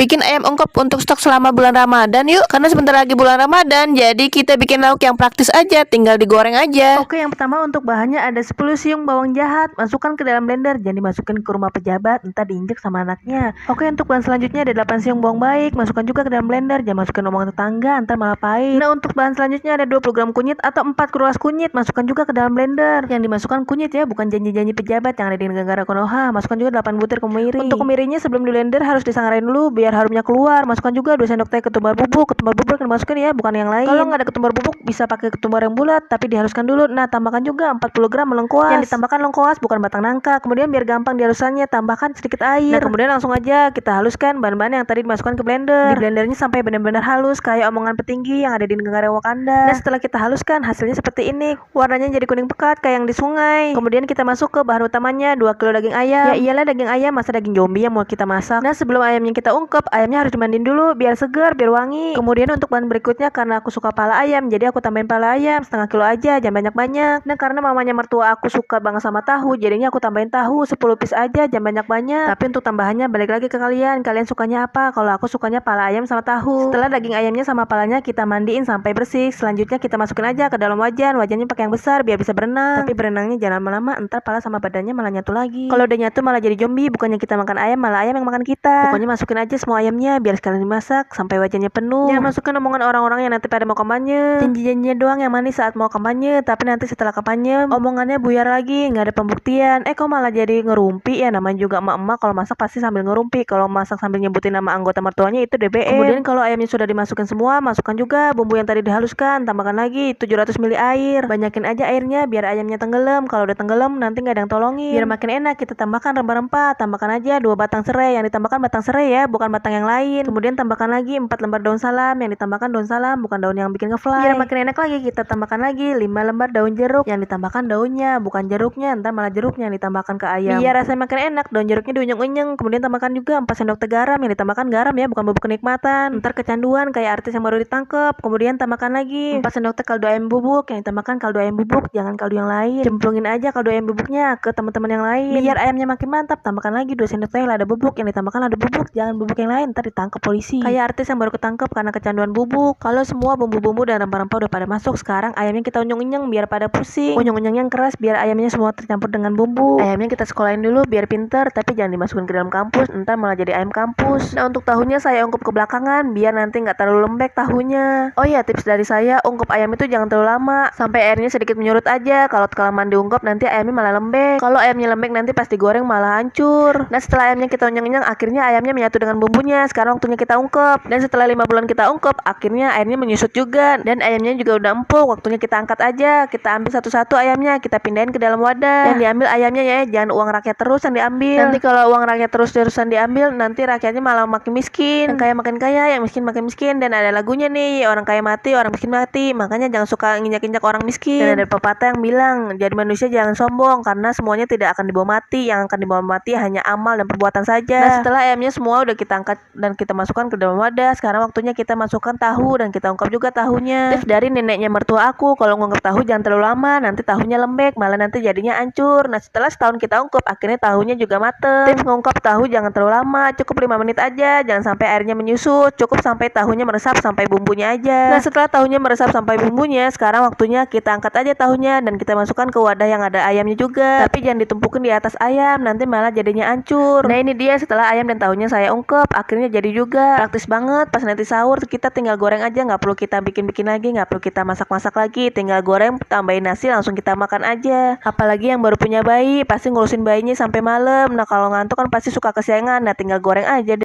Bikin ayam ungkep untuk stok selama bulan Ramadan yuk. Karena sebentar lagi bulan Ramadan, jadi kita bikin lauk yang praktis aja, tinggal digoreng aja. Oke, yang pertama untuk bahannya ada 10 siung bawang jahat. Masukkan ke dalam blender, jangan dimasukin ke rumah pejabat, entar diinjek sama anaknya. Oke, untuk bahan selanjutnya ada 8 siung bawang baik. Masukkan juga ke dalam blender, jangan masukkan omongan tetangga, entar malah pahit. Nah, untuk bahan selanjutnya ada 20 gram kunyit atau 4 keruas kunyit. Masukkan juga ke dalam blender. Yang dimasukkan kunyit ya, bukan janji-janji pejabat yang ada di negara Konoha. Masukkan juga 8 butir kemiri. Untuk kemirinya sebelum di blender harus disangrai dulu biar harumnya keluar. Masukkan juga 2 sendok teh ketumbar bubuk. Ketumbar bubuk yang dimasukin ya, bukan yang lain. Kalau nggak ada ketumbar bubuk bisa pakai ketumbar yang bulat, tapi dihaluskan dulu. Nah, tambahkan juga 40 gram lengkuas. Yang ditambahkan lengkuas bukan batang nangka. Kemudian biar gampang dihalusannya, tambahkan sedikit air. Nah, kemudian langsung aja kita haluskan bahan-bahan yang tadi dimasukkan ke blender. Di blendernya sampai benar-benar halus kayak omongan petinggi yang ada di negara Wakanda. Nah, setelah kita haluskan hasilnya seperti ini. Warnanya jadi kuning pekat kayak yang di sungai. Kemudian kita masuk ke bahan utamanya, 2 kilo daging ayam. Ya iyalah daging ayam, masa daging zombie yang mau kita masak. Nah, sebelum ayamnya kita ungkep, ayamnya harus dimandiin dulu biar segar, biar wangi. Kemudian untuk bahan berikutnya, karena aku suka pala ayam, jadi aku tambahin pala ayam setengah kilo aja, jangan banyak-banyak. Nah, karena mamanya mertua aku suka banget sama tahu, jadinya aku tambahin tahu 10 piece aja, jangan banyak-banyak. Tapi untuk tambahannya balik lagi ke kalian sukanya apa? Kalau aku sukanya pala ayam sama tahu. Setelah daging ayamnya sama palanya kita mandiin sampai bersih, selanjutnya kita masukin aja ke dalam wajan. Wajannya pakai yang besar biar bisa berenang. Tapi berenangnya jangan lama-lama, entar pala sama badannya malah nyatu lagi. Kalau udah nyatu malah jadi zombie, bukannya kita makan ayam, malah ayam yang makan kita. Pokoknya masukin aja semua ayamnya biar sekalian dimasak sampai wajannya penuh. Jangan masukkan omongan orang-orang yang nanti pada mau kampanye. Janji-janjinya doang yang manis saat mau kampanye, tapi nanti setelah kampanye omongannya buyar lagi, nggak ada pembuktian. Kok malah jadi ngerumpi ya, namanya juga emak-emak kalau masak pasti sambil ngerumpi. Kalau masak sambil nyebutin nama anggota mertuanya itu DBM. Kemudian kalau ayamnya sudah dimasukin semua, masukkan juga bumbu yang tadi dihaluskan, tambahkan lagi 700 ml air. Banyakin aja airnya biar ayamnya tenggelam. Kalau udah tenggelam nanti nggak ada yang tolongin. Biar makin enak kita tambahkan rempah-rempah. Tambahkan aja 2 batang serai, yang ditambahkan batang serai ya, bukan batang yang lain. Kemudian tambahkan lagi 4 lembar daun salam, yang ditambahkan daun salam bukan daun yang bikin ngefly. Biar makin enak lagi kita tambahkan lagi 5 lembar daun jeruk, yang ditambahkan daunnya bukan jeruknya, ntar malah jeruknya yang ditambahkan ke ayam. Biar rasanya makin enak, daun jeruknya diunyeng-unyeng. Kemudian tambahkan juga 4 sendok teh garam, yang ditambahkan garam ya, bukan bubuk kenikmatan. Ntar kecanduan kayak artis yang baru ditangkep. Kemudian tambahkan lagi 4 sendok teh kaldu ayam bubuk, yang ditambahkan kaldu ayam bubuk, jangan kaldu yang lain. Cemplungin aja kaldu ayam bubuknya ke teman-teman yang lain. Biar ayamnya makin mantap, tambahkan lagi 2 sendok teh lada bubuk, yang ditambahkan lada bubuk, jangan bubuk yang lain, ntar ditangkap polisi. Kayak artis yang baru ketangkep karena kecanduan bubuk. Kalau semua bumbu-bumbu dan rempah-rempah udah pada masuk, sekarang ayamnya kita unyeng-unyeng biar pada pusing. Unyeng-unyeng yang keras biar ayamnya semua tercampur dengan bumbu. Ayamnya kita sekolahin dulu biar pinter, tapi jangan dimasukin ke dalam kampus, ntar malah jadi ayam kampus. Nah, untuk tahunya saya ungkep ke belakangan biar nanti nggak terlalu lembek tahunya. Oh ya, tips dari saya, ungkep ayam itu jangan terlalu lama, sampai airnya sedikit menyurut aja. Kalau kelamaan diungkep nanti ayamnya malah lembek. Kalau ayamnya lembek nanti pas digoreng malah hancur. Nah, setelah ayamnya kita unyeng-unyeng, akhirnya ayamnya menyatu dengan bumbunya. Sekarang waktunya kita ungkep. Dan setelah 5 bulan kita ungkep, akhirnya airnya menyusut juga dan ayamnya juga udah empuk. Waktunya kita angkat aja. Kita ambil satu-satu ayamnya, kita pindahin ke dalam wadah. Dan diambil ayamnya ya, jangan uang rakyat terus yang diambil. Nanti kalau uang rakyat terus-terusan diambil, nanti rakyatnya malah makin miskin. Yang kaya makin kaya, yang miskin makin miskin. Dan ada lagunya nih, orang kaya mati, orang miskin mati. Makanya jangan suka nginjak-injak orang miskin. Dan ada pepatah yang bilang, jadi manusia jangan sombong, karena semuanya tidak akan dibawa mati. Yang akan dibawa mati hanya amal dan perbuatan saja. Nah, setelah ayamnya semua udah kita angkat dan kita masukkan ke dalam wadah, sekarang waktunya kita masukkan tahu dan kita ungkap juga tahunya. Tips dari neneknya mertua aku, kalau ngungkep tahu jangan terlalu lama, nanti tahunya lembek, malah nanti jadinya hancur. Nah, setelah setahun kita ungkep, akhirnya tahunya juga mateng. Tips ngungkap tahu jangan terlalu lama, cukup 5 menit aja, jangan sampai airnya menyusut, cukup sampai tahunya meresap sampai bumbunya aja. Nah, setelah tahunya meresap sampai bumbunya, sekarang waktunya kita angkat aja tahunya dan kita masukkan ke wadah yang ada ayamnya juga. Tapi jangan ditumpukin di atas ayam, nanti malah jadinya hancur. Nah, ini dia setelah ayam dan tahunya saya ungkep, akhirnya jadi juga. Praktis banget, pas nanti sahur kita tinggal goreng aja, nggak perlu kita bikin-bikin lagi, nggak perlu kita masak-masak lagi, tinggal goreng, tambahin nasi, langsung kita makan aja. Apalagi yang baru punya bayi, pasti ngurusin bayinya sampai malam. Nah, kalau ngantuk kan pasti suka kesiangan, nah tinggal goreng aja deh.